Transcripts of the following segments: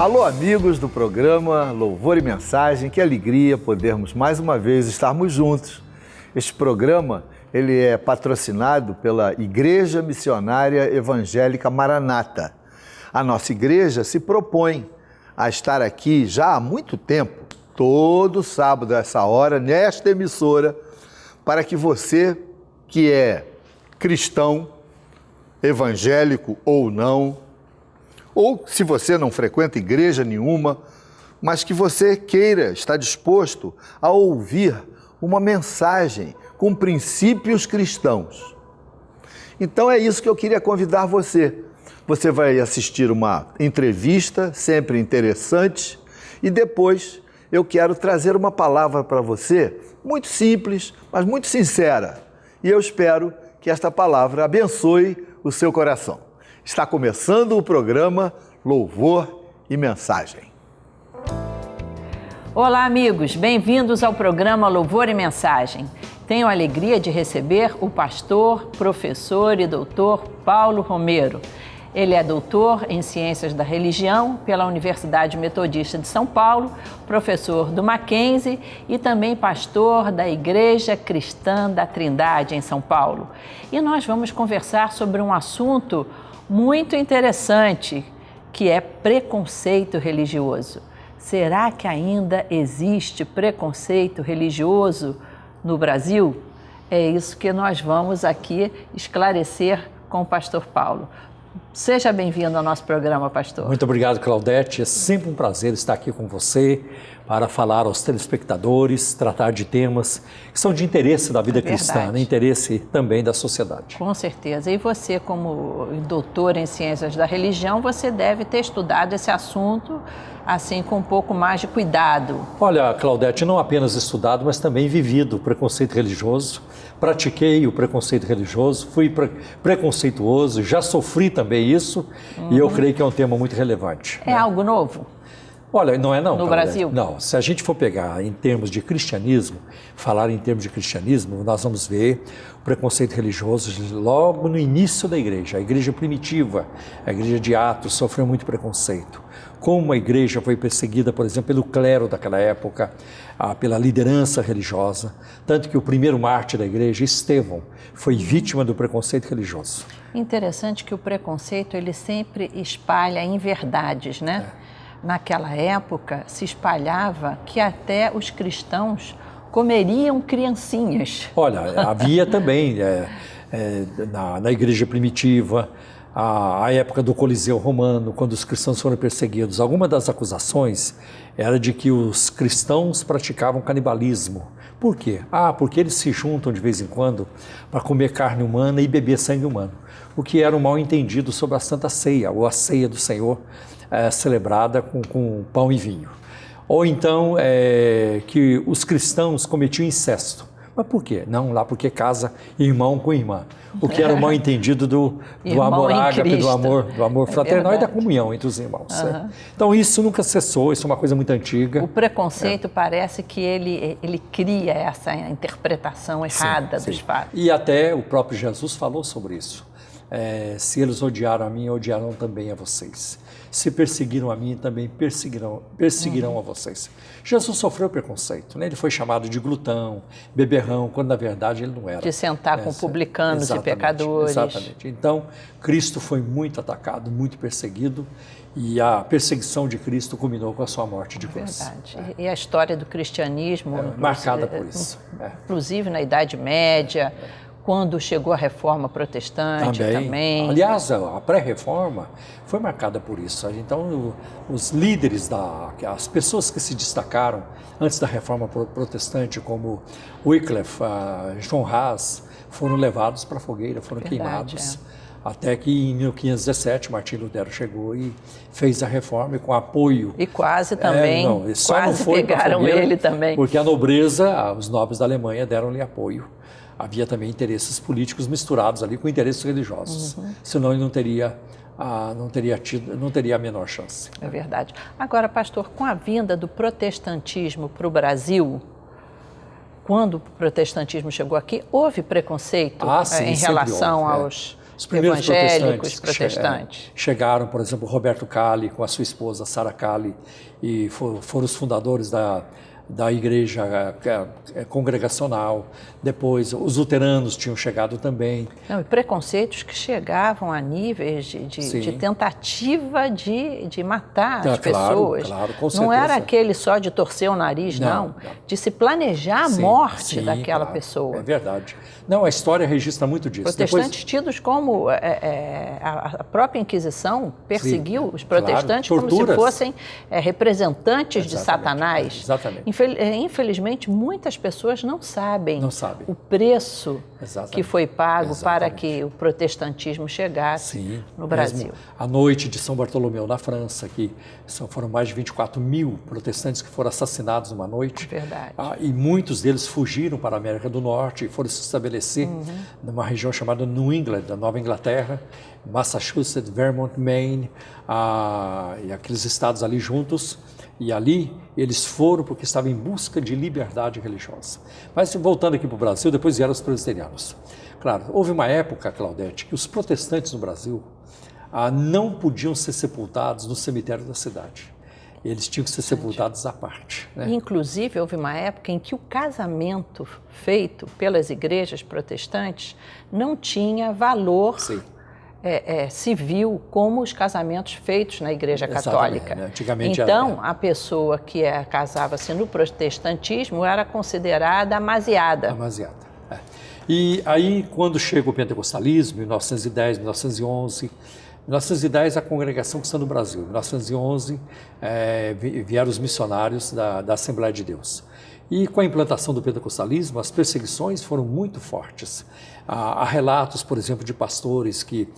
Alô, amigos do programa Louvor e Mensagem, que alegria podermos mais uma vez estarmos juntos. Este programa, ele é patrocinado pela Igreja Missionária Evangélica Maranata. A nossa igreja se propõe a estar aqui já há muito tempo, todo sábado a essa hora, nesta emissora, para que você que é cristão, evangélico ou não, ou se você não frequenta igreja nenhuma, mas que você queira, está disposto a ouvir uma mensagem com princípios cristãos. Então é isso que eu queria convidar você. Você vai assistir uma entrevista, sempre interessante, e depois eu quero trazer uma palavra para você, muito simples, mas muito sincera. E eu espero que esta palavra abençoe o seu coração. Está começando o programa Louvor e Mensagem. Olá, amigos. Bem-vindos ao programa Louvor e Mensagem. Tenho a alegria de receber o pastor, professor e doutor Paulo Romero. Ele é doutor em Ciências da Religião pela Universidade Metodista de São Paulo, professor do Mackenzie e também pastor da Igreja Cristã da Trindade em São Paulo. E nós vamos conversar sobre um assunto muito interessante, que é preconceito religioso. Será que ainda existe preconceito religioso no Brasil? É isso que nós vamos aqui esclarecer com o pastor Paulo. Seja bem-vindo ao nosso programa, pastor. Muito obrigado, Claudete. É sempre um prazer estar aqui com você para falar aos telespectadores, tratar de temas que são de interesse da vida cristã, né? Interesse também da sociedade. Com certeza. E você, como doutor em Ciências da Religião, você deve ter estudado esse assunto assim com um pouco mais de cuidado. Olha, Claudete, não apenas estudado, mas também vivido o preconceito religioso. Pratiquei o preconceito religioso, fui preconceituoso, já sofri também isso, e eu creio que é um tema muito relevante. É algo novo? Olha, não é não. No Brasil? Não, se a gente for pegar em termos de cristianismo, falar em termos de cristianismo, nós vamos ver o preconceito religioso logo no início da igreja. A igreja primitiva, a igreja de Atos, sofreu muito preconceito. Como a igreja foi perseguida, por exemplo, pelo clero daquela época, pela liderança religiosa, tanto que o primeiro mártir da igreja, Estevão, foi vítima do preconceito religioso. Interessante que o preconceito ele sempre espalha inverdades, né? Naquela época se espalhava que até os cristãos comeriam criancinhas. Olha, havia também na igreja primitiva, a época do Coliseu Romano, quando os cristãos foram perseguidos, alguma das acusações era de que os cristãos praticavam canibalismo. Por quê? Porque eles se juntam de vez em quando para comer carne humana e beber sangue humano, o que era um mal entendido sobre a Santa Ceia, ou a ceia do Senhor, celebrada com pão e vinho. Ou então que os cristãos cometiam incesto. Mas por quê? Não, lá porque casa irmão com irmã. O que era o mal entendido do amor ágape, do amor fraternal e da comunhão entre os irmãos. Então isso nunca cessou, isso é uma coisa muito antiga. O preconceito parece que ele cria essa interpretação errada dos fatos. E até o próprio Jesus falou sobre isso. Se eles odiaram a mim, odiarão também a vocês. Se perseguiram a mim, também perseguirão a vocês. Jesus sofreu preconceito, né? Ele foi chamado de glutão, beberrão, quando na verdade ele não era. De sentar com publicanos e pecadores. Exatamente. Então, Cristo foi muito atacado, muito perseguido, e a perseguição de Cristo culminou com a sua morte de cruz. Verdade. E a história do cristianismo... marcada por isso. Inclusive na Idade Média... Quando chegou a Reforma Protestante também. Aliás, a pré-reforma foi marcada por isso. Então, os líderes, as pessoas que se destacaram antes da Reforma Protestante, como Wycliffe, João Hus, foram levados para a fogueira, foram queimados. Até que em 1517, Martim Lutero chegou e fez a reforma e com apoio. E quase também, quase pegaram ele também. Porque a nobreza, os nobres da Alemanha deram-lhe apoio. Havia também interesses políticos misturados ali com interesses religiosos. Senão ele não teria a menor chance. É verdade. Agora, pastor, com a vinda do protestantismo para o Brasil, quando o protestantismo chegou aqui, houve preconceito sim, em relação houve, aos Os primeiros protestantes. Chegaram, por exemplo, Roberto Calli com a sua esposa Sarah Calli, e foram os fundadores da igreja congregacional. Depois, os luteranos tinham chegado também. Não, e preconceitos que chegavam a níveis de tentativa de matar as pessoas. Claro, com certeza. Não era aquele só de torcer o nariz, não. De se planejar a morte daquela pessoa. É verdade. Não, a história registra muito disso. Protestantes tidos como... a própria Inquisição perseguiu os protestantes como se fossem representantes de Satanás. Exatamente. Infelizmente, muitas pessoas não sabem o preço que foi pago para que o protestantismo chegasse no Brasil. A noite de São Bartolomeu na França, que foram mais de 24 mil protestantes que foram assassinados numa noite. Verdade. E muitos deles fugiram para a América do Norte e foram se estabelecer numa região chamada New England, da Nova Inglaterra, Massachusetts, Vermont, Maine, e aqueles estados ali juntos. E ali eles foram porque estavam em busca de liberdade religiosa. Mas voltando aqui para o Brasil, depois vieram os presbiterianos. Claro, houve uma época, Claudete, que os protestantes no Brasil não podiam ser sepultados no cemitério da cidade. Eles tinham que ser sepultados à parte. Né? Inclusive, houve uma época em que o casamento feito pelas igrejas protestantes não tinha valor civil como os casamentos feitos na Igreja Católica. Né? Antigamente então, a pessoa que casava-se no protestantismo era considerada amaziada. Amaziada. E aí, quando chega o pentecostalismo, em 1910, 1911... Em 1910, a Congregação Cristã do Brasil. Em 1911, vieram os missionários da Assembleia de Deus. E com a implantação do pentecostalismo, as perseguições foram muito fortes. Há relatos, por exemplo, de pastores que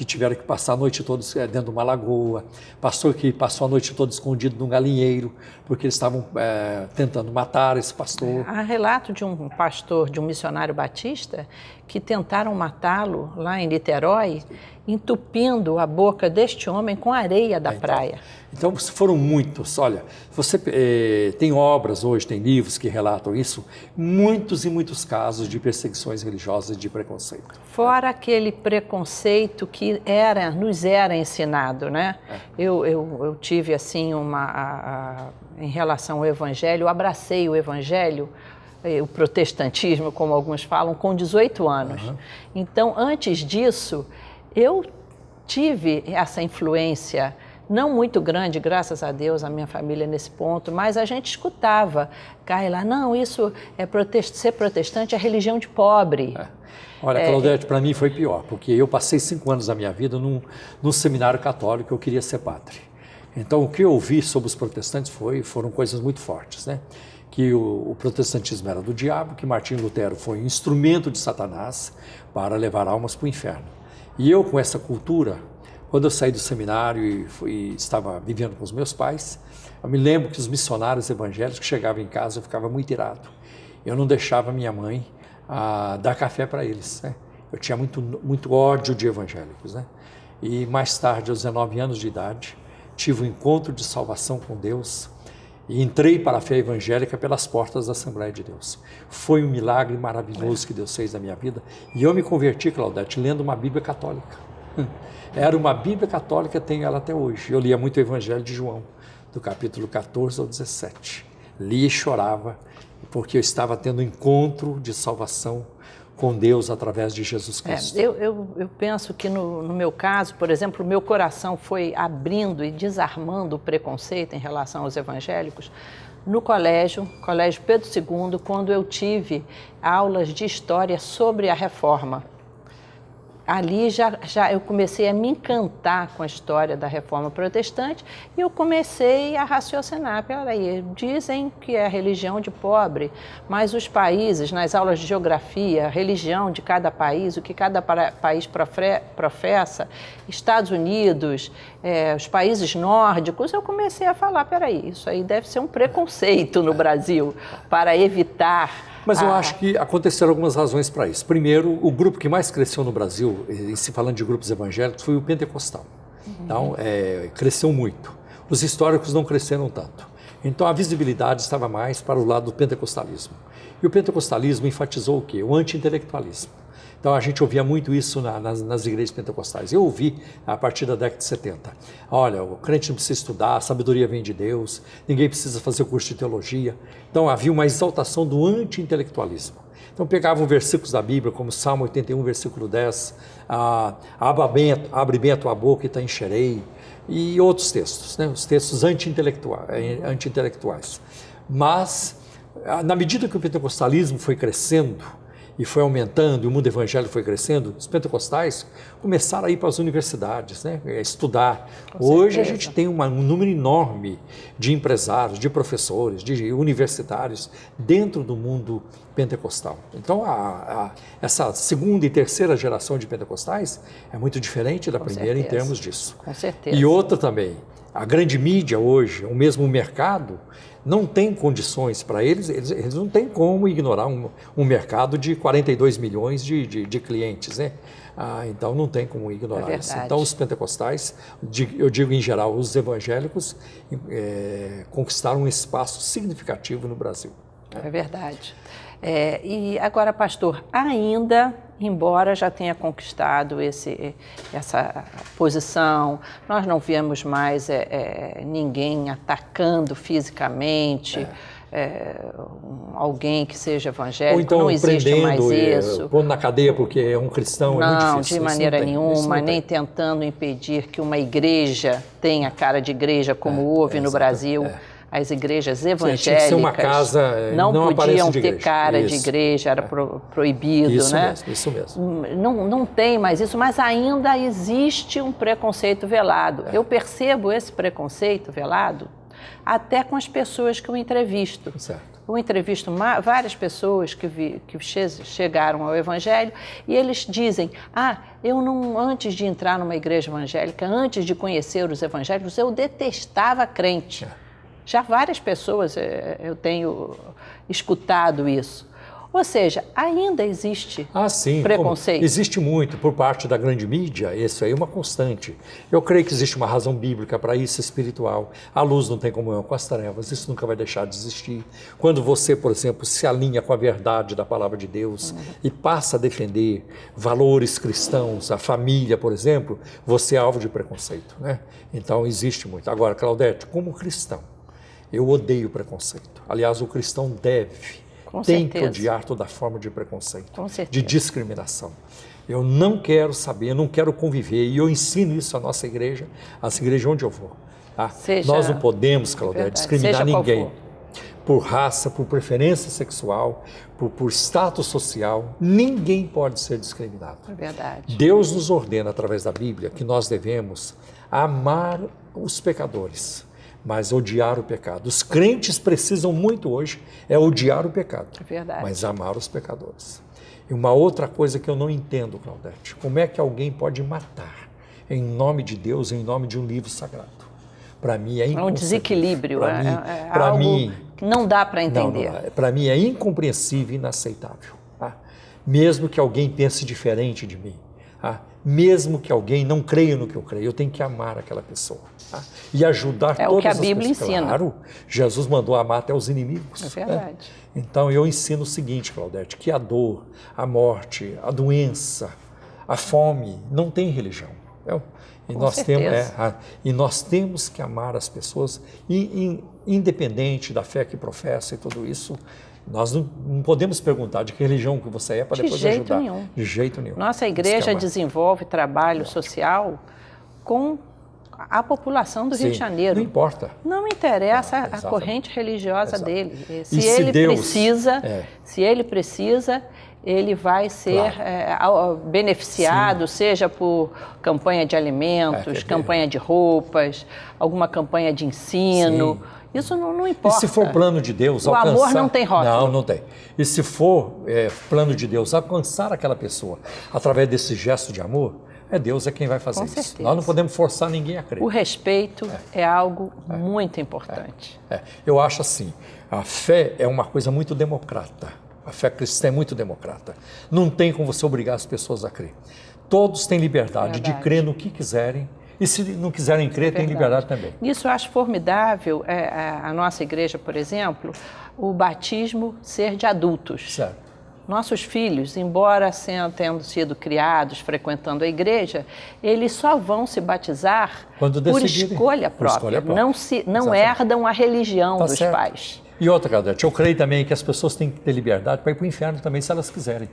tiveram que passar a noite toda dentro de uma lagoa, pastor que passou a noite toda escondido num galinheiro, porque eles estavam tentando matar esse pastor. Há relato de um pastor, de um missionário batista, que tentaram matá-lo lá em Niterói, entupindo a boca deste homem com areia da praia. Então, foram muitos. Olha, você tem obras hoje, tem livros que relatam isso, muitos e muitos casos de perseguições religiosas e de preconceito. Fora aquele preconceito que nos era ensinado, né? Eu tive, assim, em relação ao Evangelho, eu abracei o Evangelho, o protestantismo, como alguns falam, com 18 anos. Então, antes disso, eu tive essa influência, não muito grande, graças a Deus, a minha família nesse ponto, mas a gente escutava, Carla, não, isso ser protestante é religião de pobre. Olha, Claudete, para mim foi pior, porque eu passei 5 anos da minha vida num seminário católico, eu queria ser padre. Então, o que eu ouvi sobre os protestantes foram coisas muito fortes, né? Que o protestantismo era do diabo, que Martinho Lutero foi um instrumento de Satanás para levar almas para o inferno. E eu, com essa cultura, quando eu saí do seminário e estava vivendo com os meus pais, eu me lembro que os missionários evangélicos que chegavam em casa, eu ficava muito irado. Eu não deixava minha mãe dar café para eles, né? Eu tinha muito ódio de evangélicos, né? E mais tarde, aos 19 anos de idade, tive um encontro de salvação com Deus e entrei para a fé evangélica pelas portas da Assembleia de Deus. Foi um milagre maravilhoso que Deus fez na minha vida. E eu me converti, Claudete, lendo uma Bíblia católica. Era uma Bíblia católica, tenho ela até hoje. Eu lia muito o Evangelho de João, do capítulo 14 ao 17. Lia e chorava, porque eu estava tendo um encontro de salvação com Deus através de Jesus Cristo. Eu penso que no meu caso, por exemplo, o meu coração foi abrindo e desarmando o preconceito em relação aos evangélicos no Colégio Pedro II, quando eu tive aulas de história sobre a Reforma. Ali já eu comecei a me encantar com a história da Reforma Protestante e eu comecei a raciocinar. Peraí, dizem que é religião de pobre, mas os países, nas aulas de geografia, a religião de cada país, o que cada país professa, Estados Unidos, os países nórdicos, eu comecei a falar, peraí, isso aí deve ser um preconceito no Brasil para evitar... Mas eu acho que aconteceram algumas razões para isso. Primeiro, o grupo que mais cresceu no Brasil, se falando de grupos evangélicos, foi o pentecostal. Então, cresceu muito. Os históricos não cresceram tanto. Então, a visibilidade estava mais para o lado do pentecostalismo. E o pentecostalismo enfatizou o quê? O anti-intelectualismo. Então a gente ouvia muito isso nas igrejas pentecostais. Eu ouvi a partir da década de 70. Olha, o crente não precisa estudar, a sabedoria vem de Deus, ninguém precisa fazer o curso de teologia. Então havia uma exaltação do anti-intelectualismo. Então pegavam versículos da Bíblia, como Salmo 81, versículo 10, abre bem a tua boca e te encherei, e outros textos, né? Os textos anti-intelectuais. Mas, na medida que o pentecostalismo foi crescendo e foi aumentando, e o mundo evangélico foi crescendo, os pentecostais começaram a ir para as universidades, né? Estudar. Hoje a gente tem um número enorme de empresários, de professores, de universitários dentro do mundo pentecostal. Então, essa segunda e terceira geração de pentecostais é muito diferente da primeira em termos disso. Com certeza. E outra também, a grande mídia hoje, o mesmo mercado, não tem condições para eles não têm como ignorar um mercado de 42 milhões de clientes, né? Então não tem como ignorar isso. Então os pentecostais, eu digo em geral, os evangélicos, conquistaram um espaço significativo no Brasil. É verdade. E agora, pastor, ainda, embora já tenha conquistado essa posição, nós não vemos mais ninguém atacando fisicamente alguém que seja evangélico. Ou então não existe mais isso. Pondo na cadeia porque é um cristão, é muito difícil. Não, de maneira nenhuma, nem tentando impedir que uma igreja tenha cara de igreja, como houve no Brasil. As igrejas evangélicas uma casa, não podiam ter cara de igreja, era proibido, isso né? Isso mesmo. Não tem mais isso, mas ainda existe um preconceito velado. Eu percebo esse preconceito velado até com as pessoas que eu entrevisto. Certo. Eu entrevisto várias pessoas que chegaram ao Evangelho e eles dizem, eu não, antes de entrar numa igreja evangélica, antes de conhecer os evangélicos, eu detestava crente. Já várias pessoas eu tenho escutado isso. Ou seja, ainda existe preconceito. Existe muito por parte da grande mídia, isso aí é uma constante. Eu creio que existe uma razão bíblica para isso, espiritual. A luz não tem comunhão com as trevas, isso nunca vai deixar de existir. Quando você, por exemplo, se alinha com a verdade da palavra de Deus e passa a defender valores cristãos, a família, por exemplo, você é alvo de preconceito, né? Então existe muito. Agora, Claudete, como cristão, eu odeio preconceito. Aliás, o cristão tem que odiar toda forma de preconceito, de discriminação. Eu não quero saber, não quero conviver, e eu ensino isso à nossa igreja, às igrejas onde eu vou. Tá? Nós não podemos, Claudete, discriminar ninguém por raça, por preferência sexual, por status social. Ninguém pode ser discriminado. É verdade. Deus nos ordena, através da Bíblia, que nós devemos amar os pecadores, mas odiar o pecado. Os crentes precisam muito hoje odiar o pecado, mas amar os pecadores. E uma outra coisa que eu não entendo, Claudete, como é que alguém pode matar em nome de Deus, em nome de um livro sagrado? Para mim é inconcebível. É um desequilíbrio, algo que não dá para entender. Para mim é incompreensível e inaceitável. Tá? Mesmo que alguém pense diferente de mim, tá? Mesmo que alguém não creia no que eu creio, eu tenho que amar aquela pessoa. Tá? E ajudar todas as pessoas. É o que a Bíblia ensina. Claro, Jesus mandou amar até os inimigos. É verdade. Né? Então eu ensino o seguinte, Claudete, que a dor, a morte, a doença, a fome não tem religião. E nós temos que amar as pessoas, independente da fé que professa e tudo isso. Nós não podemos perguntar de que religião que você é para depois ajudar. De jeito nenhum. Nossa igreja desenvolve trabalho social com a população do Rio de Janeiro. Não importa. Não interessa a corrente religiosa dele. Se ele precisa, ele vai ser beneficiado, seja por campanha de alimentos, campanha de roupas, alguma campanha de ensino. Sim. Isso não importa. E se for plano de Deus alcançar... O amor não tem rótulo. Não tem. E se for plano de Deus alcançar aquela pessoa através desse gesto de amor, Deus é quem vai fazer isso. Certeza. Nós não podemos forçar ninguém a crer. O respeito é algo muito importante. Eu acho assim, a fé é uma coisa muito democrata. A fé cristã é muito democrata. Não tem como você obrigar as pessoas a crer. Todos têm liberdade de crer no que quiserem. E se não quiserem crer, tem liberdade também. Isso eu acho formidável, a nossa igreja, por exemplo, o batismo ser de adultos. Certo. nossos filhos, embora tendo sido criados, frequentando a igreja, eles só vão se batizar por escolha própria. Não herdam a religião dos pais. E outra, Claudete, eu creio também que as pessoas têm que ter liberdade para ir para o inferno também, se elas quiserem.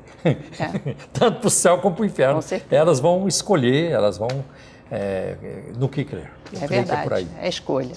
Tanto para o céu como para o inferno. Com certeza. Elas vão escolher, elas vão no que crer. É verdade, por aí. É escolha.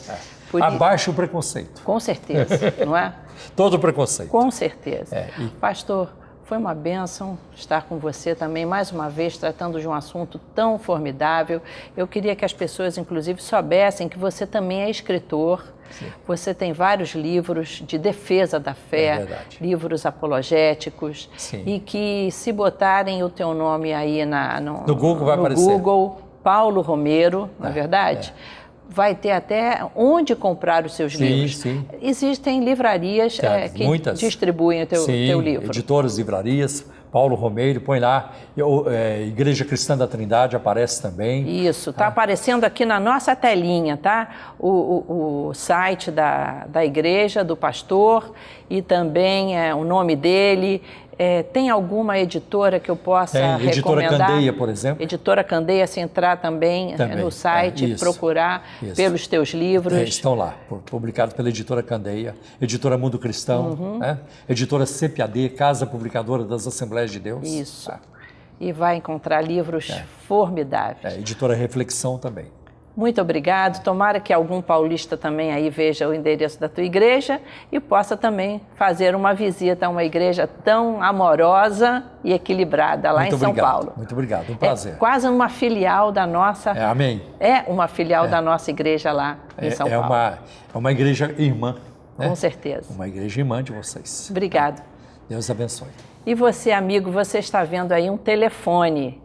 Abaixa o preconceito. Com certeza, não é? Todo preconceito. Com certeza. Pastor, foi uma bênção estar com você também, mais uma vez, tratando de um assunto tão formidável. Eu queria que as pessoas, inclusive, soubessem que você também é escritor. Sim. Você tem vários livros de defesa da fé, livros apologéticos. Sim. E que, se botarem o teu nome aí no Google, vai aparecer. Google, Paulo Romero, na verdade, vai ter até onde comprar os seus livros. Sim. Existem livrarias que muitas distribuem o teu livro. Editoras, livrarias, Paulo Romero, põe lá, Igreja Cristã da Trindade aparece também. Isso, está aparecendo aqui na nossa telinha, tá? O site da igreja, do pastor, e também o nome dele. Tem alguma editora que eu possa recomendar? Editora Candeia, por exemplo. Editora Candeia, se entrar também no site, procurar pelos teus livros. Estão lá, publicados pela Editora Candeia, Editora Mundo Cristão, Editora CPAD, Casa Publicadora das Assembleias de Deus. Isso. E vai encontrar livros formidáveis. Editora Reflexão também. Muito obrigado. Tomara que algum paulista também aí veja o endereço da tua igreja e possa também fazer uma visita a uma igreja tão amorosa e equilibrada lá em São Paulo. Muito obrigado, um prazer. É quase uma filial da nossa... amém. É uma filial da nossa igreja lá em São Paulo. É uma igreja irmã. Com certeza. Uma igreja irmã de vocês. Obrigado. Deus abençoe. E você, amigo, você está vendo aí um telefone.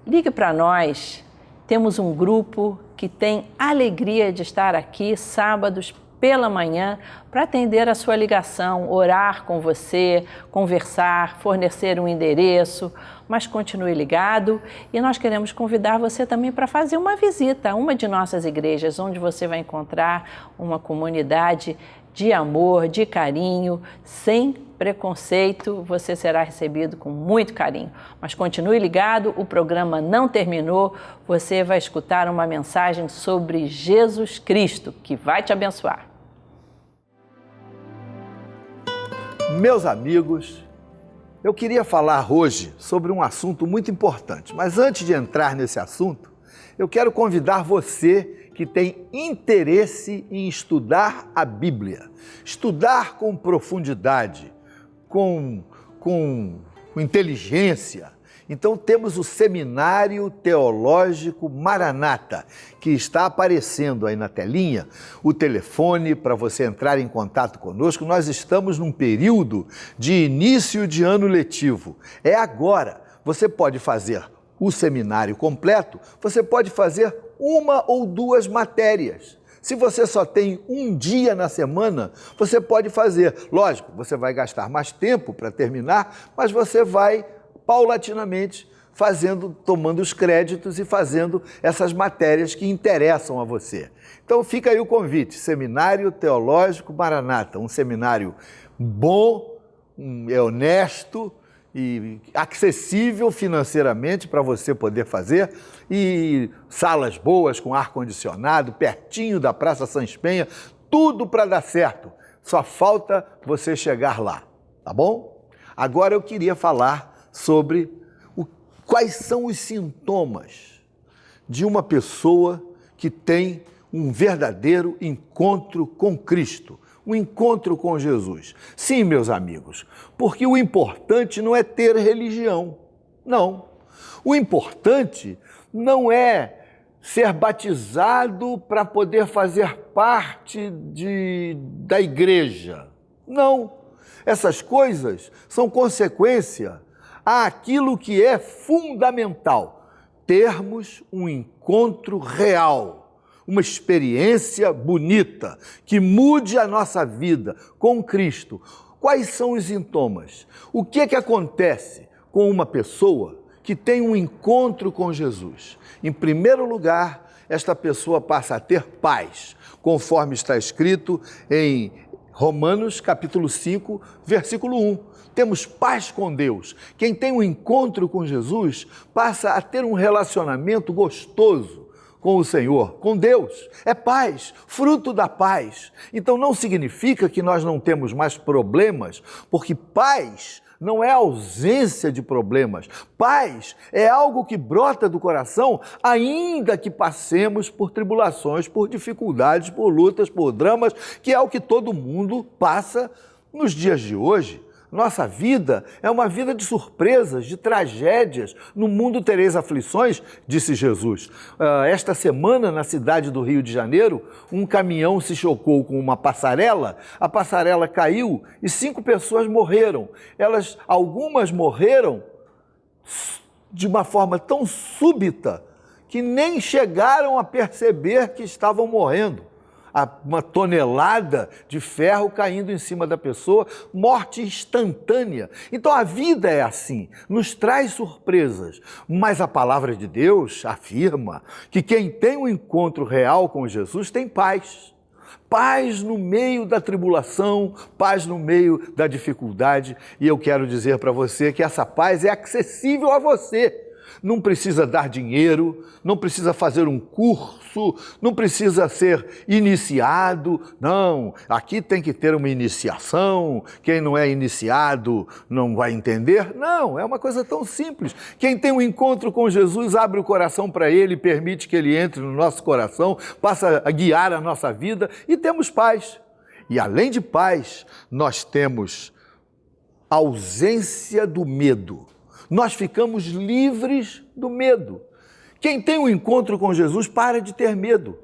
Ligue para nós. Temos um grupo que tem alegria de estar aqui sábados pela manhã para atender a sua ligação, orar com você, conversar, fornecer um endereço, mas continue ligado e nós queremos convidar você também para fazer uma visita a uma de nossas igrejas, onde você vai encontrar uma comunidade de amor, de carinho, sem preconceito, você será recebido com muito carinho. Mas continue ligado, o programa não terminou, você vai escutar uma mensagem sobre Jesus Cristo, que vai te abençoar. Meus amigos, eu queria falar hoje sobre um assunto muito importante, mas antes de entrar nesse assunto, eu quero convidar você que tem interesse em estudar a Bíblia, estudar com profundidade, com inteligência. Então temos o Seminário Teológico Maranata, que está aparecendo aí na telinha, o telefone para você entrar em contato conosco. Nós estamos num período de início de ano letivo. É agora. Você pode fazer o seminário completo, você pode fazer uma ou duas matérias. Se você só tem um dia na semana, você pode fazer. Lógico, você vai gastar mais tempo para terminar, mas você vai paulatinamente tomando os créditos e fazendo essas matérias que interessam a você. Então fica aí o convite, Seminário Teológico Maranata, um seminário bom, honesto e acessível financeiramente para você poder fazer, e salas boas com ar-condicionado, pertinho da Praça Sans Penha, tudo para dar certo. Só falta você chegar lá, tá bom? Agora eu queria falar sobre quais são os sintomas de uma pessoa que tem um verdadeiro encontro com Cristo, um encontro com Jesus. Sim, meus amigos, porque o importante não é ter religião, não. O importante não é ser batizado para poder fazer parte da igreja. Não. Essas coisas são consequência àquilo que é fundamental, termos um encontro real, uma experiência bonita, que mude a nossa vida com Cristo. Quais são os sintomas? O que acontece com uma pessoa que tem um encontro com Jesus? Em primeiro lugar, esta pessoa passa a ter paz, conforme está escrito em Romanos capítulo 5, versículo 1. Temos paz com Deus. Quem tem um encontro com Jesus passa a ter um relacionamento gostoso com o Senhor, com Deus. É paz, fruto da paz. Então não significa que nós não temos mais problemas, porque paz não é ausência de problemas. Paz é algo que brota do coração, ainda que passemos por tribulações, por dificuldades, por lutas, por dramas, que é o que todo mundo passa nos dias de hoje. Nossa vida é uma vida de surpresas, de tragédias. No mundo tereis aflições, disse Jesus. Esta semana, na cidade do Rio de Janeiro, um caminhão se chocou com uma passarela, a passarela caiu e 5 pessoas morreram. Algumas morreram de uma forma tão súbita que nem chegaram a perceber que estavam morrendo. Uma tonelada de ferro caindo em cima da pessoa, morte instantânea. Então a vida é assim, nos traz surpresas, mas a palavra de Deus afirma que quem tem um encontro real com Jesus tem paz. Paz no meio da tribulação, paz no meio da dificuldade. E eu quero dizer para você que essa paz é acessível a você. Não precisa dar dinheiro, não precisa fazer um curso, não precisa ser iniciado. Não, aqui tem que ter uma iniciação. Quem não é iniciado não vai entender. Não, é uma coisa tão simples. Quem tem um encontro com Jesus, abre o coração para Ele, permite que Ele entre no nosso coração, passa a guiar a nossa vida e temos paz. E além de paz, nós temos ausência do medo. Nós ficamos livres do medo. Quem tem um encontro com Jesus para de ter medo.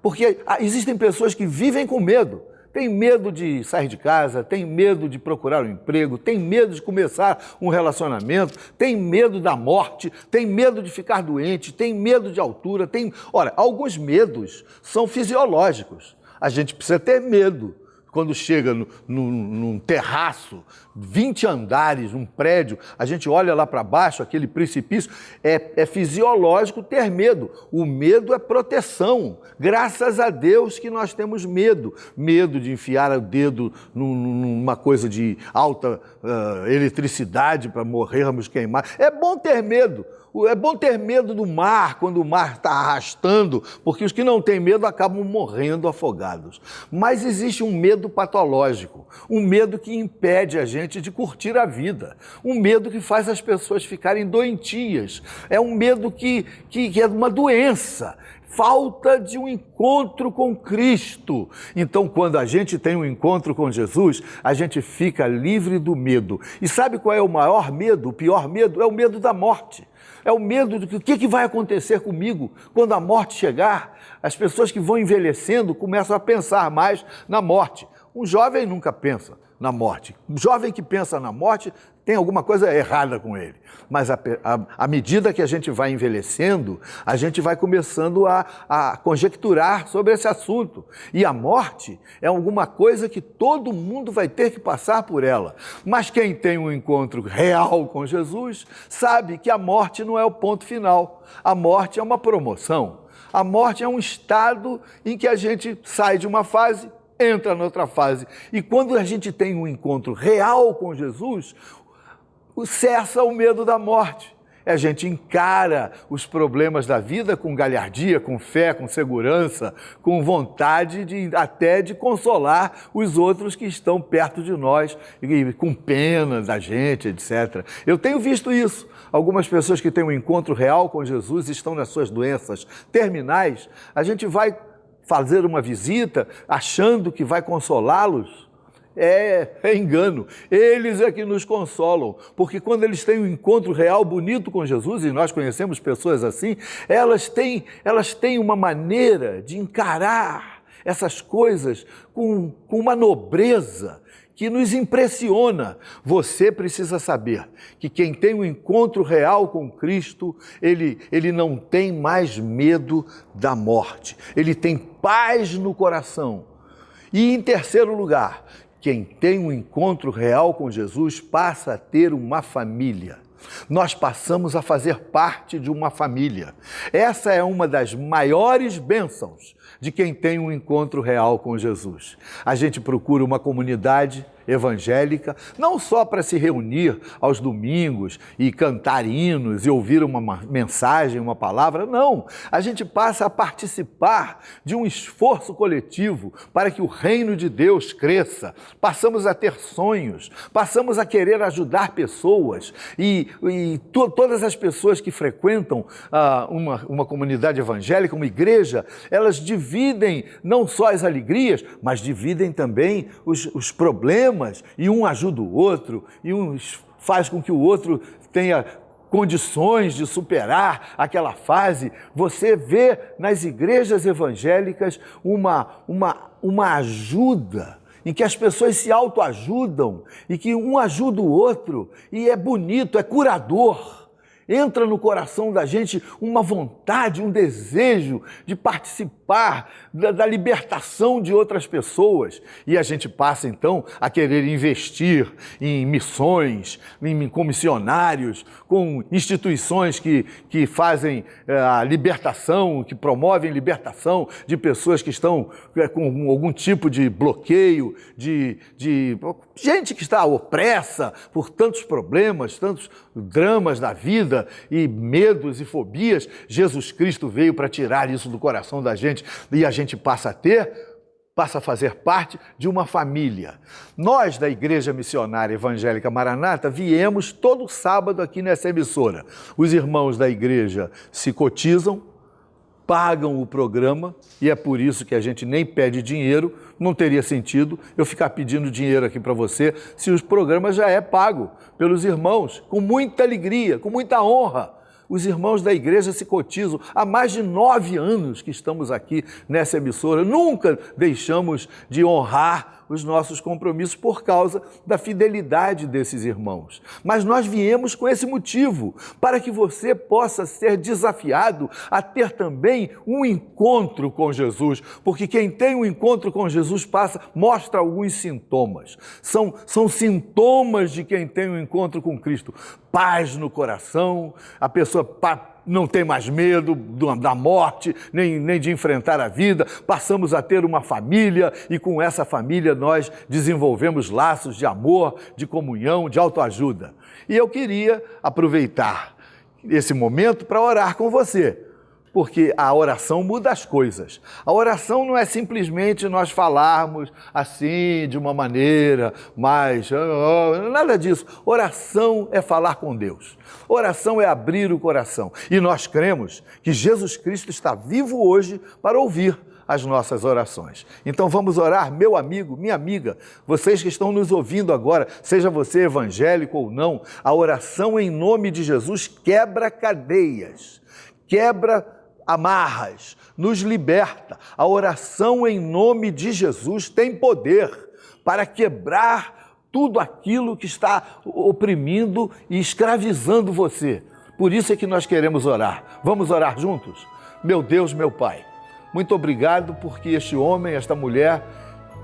Porque existem pessoas que vivem com medo. Tem medo de sair de casa, tem medo de procurar um emprego, tem medo de começar um relacionamento, tem medo da morte, tem medo de ficar doente, tem medo de altura. Ora, alguns medos são fisiológicos. A gente precisa ter medo. Quando chega num terraço, 20 andares, um prédio, a gente olha lá para baixo, aquele precipício, é fisiológico ter medo. O medo é proteção. Graças a Deus que nós temos medo. Medo de enfiar o dedo numa coisa de alta eletricidade para morrermos queimados. É bom ter medo. É bom ter medo do mar, quando o mar está arrastando, porque os que não têm medo acabam morrendo afogados. Mas existe um medo patológico, um medo que impede a gente de curtir a vida, um medo que faz as pessoas ficarem doentias, é um medo que é uma doença. Falta de um encontro com Cristo. Então, quando a gente tem um encontro com Jesus, a gente fica livre do medo. E sabe qual é o maior medo, o pior medo? É o medo da morte. É o medo do que vai acontecer comigo quando a morte chegar. As pessoas que vão envelhecendo começam a pensar mais na morte. Um jovem nunca pensa na morte. Um jovem que pensa na morte tem alguma coisa errada com ele. Mas à medida que a gente vai envelhecendo, a gente vai começando a conjecturar sobre esse assunto. E a morte é alguma coisa que todo mundo vai ter que passar por ela. Mas quem tem um encontro real com Jesus sabe que a morte não é o ponto final. A morte é uma promoção. A morte é um estado em que a gente sai de uma fase, entra noutra fase. E quando a gente tem um encontro real com Jesus, cessa o medo da morte. A gente encara os problemas da vida com galhardia, com fé, com segurança, com vontade até de consolar os outros que estão perto de nós, com pena da gente, etc. Eu tenho visto isso. Algumas pessoas que têm um encontro real com Jesus estão nas suas doenças terminais. A gente vai fazer uma visita achando que vai consolá-los. É engano. Eles é que nos consolam, porque quando eles têm um encontro real bonito com Jesus, e nós conhecemos pessoas assim, elas têm uma maneira de encarar essas coisas com uma nobreza que nos impressiona. Você precisa saber que quem tem um encontro real com Cristo, ele não tem mais medo da morte, ele tem paz no coração. E em terceiro lugar, quem tem um encontro real com Jesus passa a ter uma família. Nós passamos a fazer parte de uma família. Essa é uma das maiores bênçãos de quem tem um encontro real com Jesus. A gente procura uma comunidade evangélica, não só para se reunir aos domingos e cantar hinos e ouvir uma mensagem, uma palavra, não. A gente passa a participar de um esforço coletivo para que o reino de Deus cresça. Passamos a ter sonhos, passamos a querer ajudar pessoas e todas as pessoas que frequentam uma comunidade evangélica, uma igreja, elas dividem não só as alegrias, mas dividem também os problemas, e um ajuda o outro, e um faz com que o outro tenha condições de superar aquela fase. Você vê nas igrejas evangélicas uma ajuda, em que as pessoas se autoajudam e que um ajuda o outro, e é bonito, é curador. Entra no coração da gente uma vontade, um desejo de participar da libertação de outras pessoas. E a gente passa, então, a querer investir em missões, com missionários, com instituições que fazem a libertação, que promovem libertação de pessoas que estão com algum tipo de bloqueio, de gente que está opressa por tantos problemas, tantos dramas da vida e medos e fobias. Jesus Cristo veio para tirar isso do coração da gente e a gente passa a fazer parte de uma família. Nós, da Igreja Missionária Evangélica Maranata, viemos todo sábado aqui nessa emissora. Os irmãos da igreja se cotizam, pagam o programa, e é por isso que a gente nem pede dinheiro. Não teria sentido eu ficar pedindo dinheiro aqui para você se os programas já é pago pelos irmãos, com muita alegria, com muita honra. Os irmãos da igreja se cotizam. Há mais de 9 anos que estamos aqui nessa emissora. Nunca deixamos de honrar os nossos compromissos por causa da fidelidade desses irmãos. Mas nós viemos com esse motivo, para que você possa ser desafiado a ter também um encontro com Jesus, porque quem tem um encontro com Jesus mostra alguns sintomas. São sintomas de quem tem um encontro com Cristo. Paz no coração, a pessoa não tem mais medo da morte, nem de enfrentar a vida. Passamos a ter uma família e com essa família nós desenvolvemos laços de amor, de comunhão, de autoajuda. E eu queria aproveitar esse momento para orar com você, porque a oração muda as coisas. A oração não é simplesmente nós falarmos assim, de uma maneira mais... nada disso. Oração é falar com Deus. Oração é abrir o coração. E nós cremos que Jesus Cristo está vivo hoje para ouvir as nossas orações. Então vamos orar, meu amigo, minha amiga, vocês que estão nos ouvindo agora, seja você evangélico ou não, a oração em nome de Jesus quebra cadeias, quebra amarras, nos liberta. A oração em nome de Jesus tem poder para quebrar tudo aquilo que está oprimindo e escravizando você. Por isso é que nós queremos orar. Vamos orar juntos? Meu Deus, meu Pai, muito obrigado porque este homem, esta mulher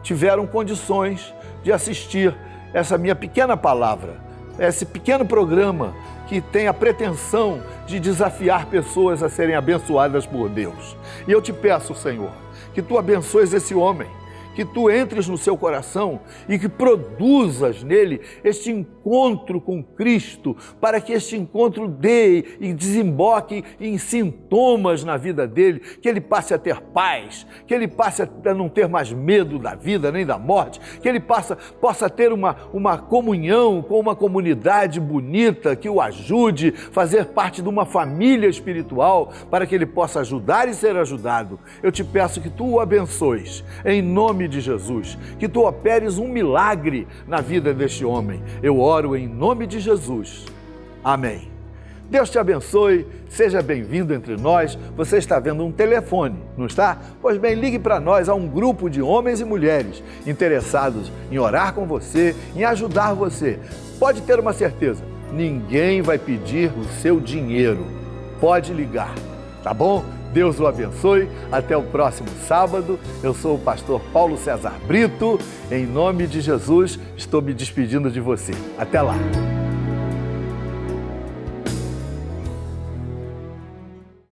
tiveram condições de assistir essa minha pequena palavra, esse pequeno programa que tem a pretensão de desafiar pessoas a serem abençoadas por Deus. E eu te peço, Senhor, que Tu abençoes esse homem, que Tu entres no seu coração e que produzas nele este encontro com Cristo, para que este encontro dê e desemboque em sintomas na vida dele, que ele passe a ter paz, que ele passe a não ter mais medo da vida nem da morte, que ele possa ter uma comunhão com uma comunidade bonita, que o ajude a fazer parte de uma família espiritual, para que ele possa ajudar e ser ajudado. Eu te peço que Tu o abençoes, em nome de Jesus, que Tu operes um milagre na vida deste homem. Eu oro em nome de Jesus. Amém. Deus te abençoe, seja bem-vindo entre nós. Você está vendo um telefone, não está? Pois bem, ligue para nós, a um grupo de homens e mulheres interessados em orar com você, em ajudar você. Pode ter uma certeza, ninguém vai pedir o seu dinheiro. Pode ligar, tá bom? Deus o abençoe. Até o próximo sábado. Eu sou o pastor Paulo César Brito. Em nome de Jesus, estou me despedindo de você. Até lá.